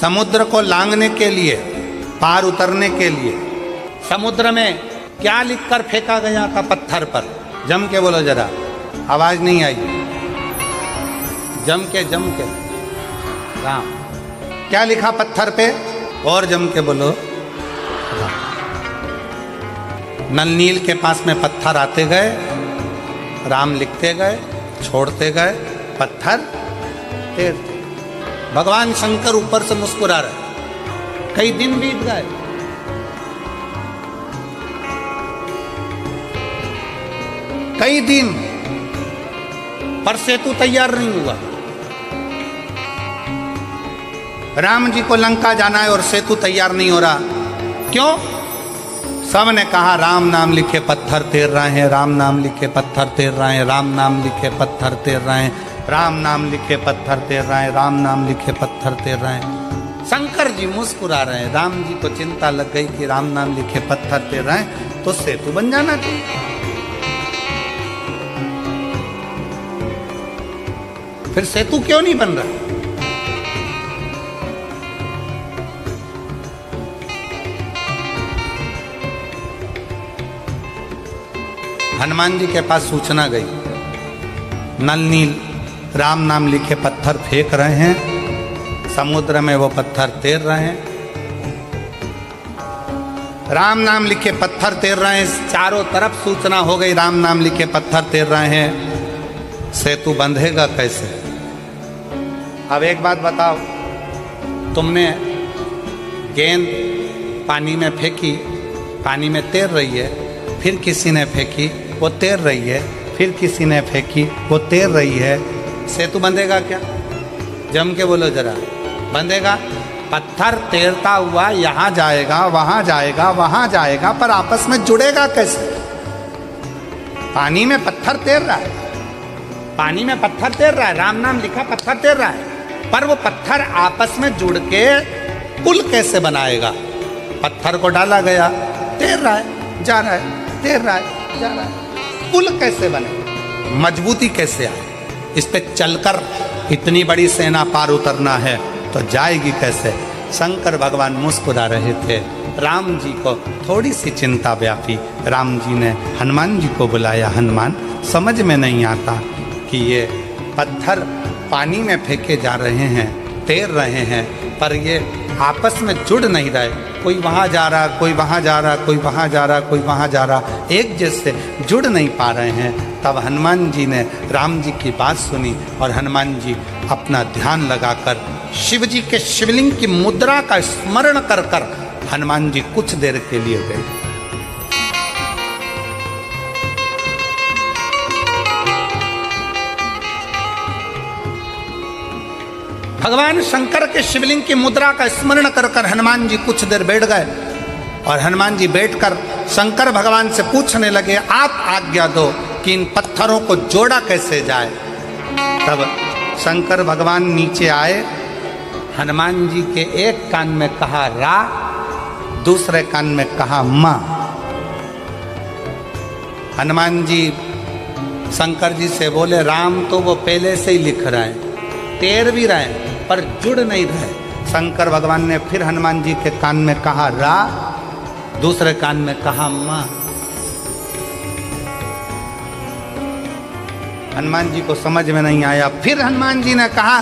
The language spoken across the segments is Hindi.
समुद्र को लांघने के लिए, पार उतरने के लिए समुद्र में क्या लिखकर फेंका गया था पत्थर पर? जम के बोलो जरा, आवाज नहीं आई। जम के राम। क्या लिखा पत्थर पे? और जम के बोलो राम। नल नील के पास में पत्थर आते गए, राम लिखते गए, छोड़ते गए, पत्थर तैरते। भगवान शंकर ऊपर से मुस्कुरा रहे। कई दिन बीत गए, कई दिन, पर सेतु तैयार नहीं हुआ। राम जी को लंका जाना है और सेतु तैयार नहीं हो रहा। क्यों? सब ने कहा राम नाम लिखे पत्थर तैर रहे हैं, राम नाम लिखे पत्थर तैर रहे हैं, राम नाम लिखे पत्थर तैर रहे हैं, राम नाम लिखे पत्थर तैर रहे हैं, राम नाम लिखे पत्थर तैर रहे हैं। शंकर जी मुस्कुरा रहे हैं। राम जी को चिंता लग गई कि राम नाम लिखे पत्थर तैर रहे हैं तो सेतु बन जाना चाहिए। फिर सेतु क्यों नहीं बन रहा? हनुमान जी के पास सूचना गई, नल नील राम नाम लिखे पत्थर फेंक रहे हैं, समुद्र में वो पत्थर तैर रहे हैं। राम नाम लिखे पत्थर तैर रहे हैं, चारों तरफ सूचना हो गई राम नाम लिखे पत्थर तैर रहे हैं। सेतु बंधेगा कैसे? अब एक बात बताओ, तुमने गेंद पानी में फेंकी, पानी में तैर रही है, फिर किसी ने फेंकी, वो तैर रही है, फिर किसी ने फेंकी, वो तैर रही है। सेतु बंधेगा क्या? जम के बोलो जरा, बंधेगा? पत्थर तैरता हुआ यहाँ जाएगा, वहाँ जाएगा, वहाँ जाएगा, पर आपस में जुड़ेगा कैसे? पानी में पत्थर तैर रहा है, पानी में पत्थर तैर रहा है, राम नाम लिखा पत्थर तैर रहा है, पर वो पत्थर आपस में जुड़ के पुल कैसे बनाएगा? पत्थर को डाला गया, तैर रहा है, जा रहा है, तैर रहा है, जा रहा है, पुल कैसे बने? मजबूती कैसे आए? इस पे चलकर इतनी बड़ी सेना पार उतरना है तो जाएगी कैसे? शंकर भगवान मुस्कुरा रहे थे। राम जी को थोड़ी सी चिंता व्यापी। राम जी ने हनुमान जी को बुलाया। हनुमान, समझ में नहीं आता कि ये पत्थर पानी में फेंके जा रहे हैं, तैर रहे हैं, पर ये आपस में जुड़ नहीं रहे। कोई वहाँ जा रहा, कोई वहाँ जा रहा, कोई वहाँ जा रहा, कोई वहाँ जा रहा, एक जैसे जुड़ नहीं पा रहे हैं। तब हनुमान जी ने राम जी की बात सुनी और हनुमान जी अपना ध्यान लगाकर शिव जी के शिवलिंग की मुद्रा का स्मरण कर कर हनुमान जी कुछ देर के लिए गए। भगवान शंकर के शिवलिंग की मुद्रा का स्मरण कर कर हनुमान जी कुछ देर बैठ गए और हनुमान जी बैठकर शंकर भगवान से पूछने लगे, आप आज्ञा दो कि इन पत्थरों को जोड़ा कैसे जाए। तब शंकर भगवान नीचे आए, हनुमान जी के एक कान में कहा रा, दूसरे कान में कहा माँ। हनुमान जी शंकर जी से बोले, राम तो वो पहले से ही लिख रहे हैं, तैर भी रहे हैं, पर जुड़ नहीं रहे। शंकर भगवान ने फिर हनुमान जी के कान में कहा रा, दूसरे कान में कहा माँ। हनुमान जी को समझ में नहीं आया। फिर हनुमान जी ने कहा,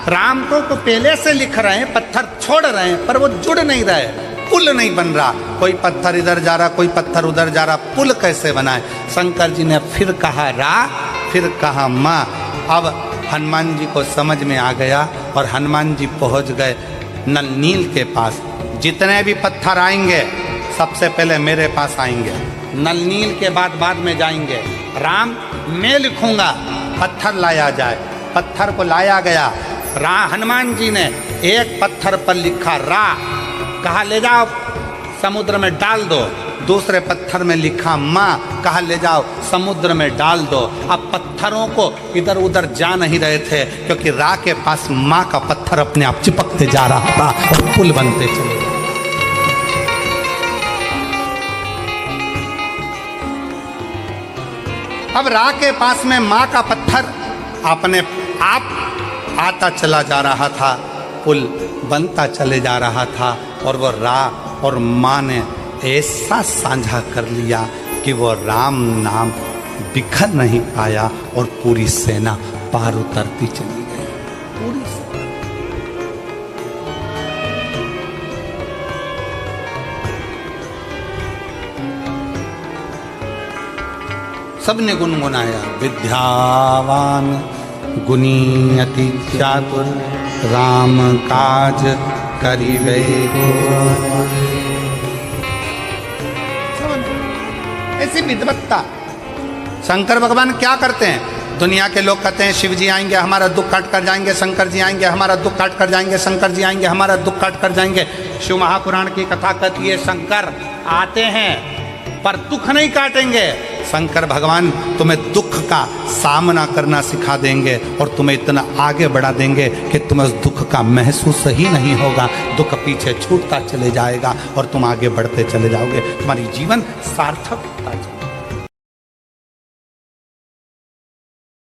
राम तो पहले से लिख रहे हैं, पत्थर छोड़ रहे हैं, पर वो जुड़ नहीं रहे, पुल नहीं बन रहा। कोई पत्थर इधर जा रहा, कोई पत्थर उधर जा रहा, पुल कैसे बनाए? शंकर जी ने फिर कहा रा, फिर कहा माँ। अब हनुमान जी को समझ में आ गया और हनुमान जी पहुंच गए नल नील के पास। जितने भी पत्थर आएंगे सबसे पहले मेरे पास आएंगे, नल नील के बाद में जाएंगे। राम मैं लिखूंगा, पत्थर लाया जाए। पत्थर को लाया गया। हनुमान जी ने एक पत्थर पर लिखा रा, कहा ले जाओ समुद्र में डाल दो। दूसरे पत्थर में लिखा माँ, कहा ले जाओ समुद्र में डाल दो। अब पत्थरों को इधर उधर जा नहीं रहे थे, क्योंकि रा के पास माँ का पत्थर अपने आप चिपकते जा रहा था और पुल बनते चले। अब रा के पास में माँ का पत्थर अपने आप आता चला जा रहा था। पुल बनता चले जा रहा था और वो रा और माँ ने ऐसा साझा कर लिया कि वो राम नाम बिखर नहीं पाया और पूरी सेना पार उतरती चली गई। पूरी सेना। सबने गुनगुनाया, विद्यावान गुणी अति चातुर राम काज करिबे। ऐसी विद्वत्ता। शंकर भगवान क्या करते हैं? दुनिया के लोग कहते हैं शिव जी आएंगे हमारा दुख काट कर जाएंगे, शंकर जी आएंगे हमारा दुख काट कर जाएंगे, शंकर जी आएंगे हमारा दुख काट कर जाएंगे। शिव महापुराण की कथा कहती है शंकर आते हैं पर दुख नहीं काटेंगे। शंकर भगवान तुम्हें दुख का सामना करना सिखा देंगे और तुम्हें इतना आगे बढ़ा देंगे कि तुम्हें उस दुख का महसूस ही नहीं होगा। दुख पीछे छूटता चले जाएगा और तुम आगे बढ़ते चले जाओगे, तुम्हारी जीवन सार्थक होता चलेगा।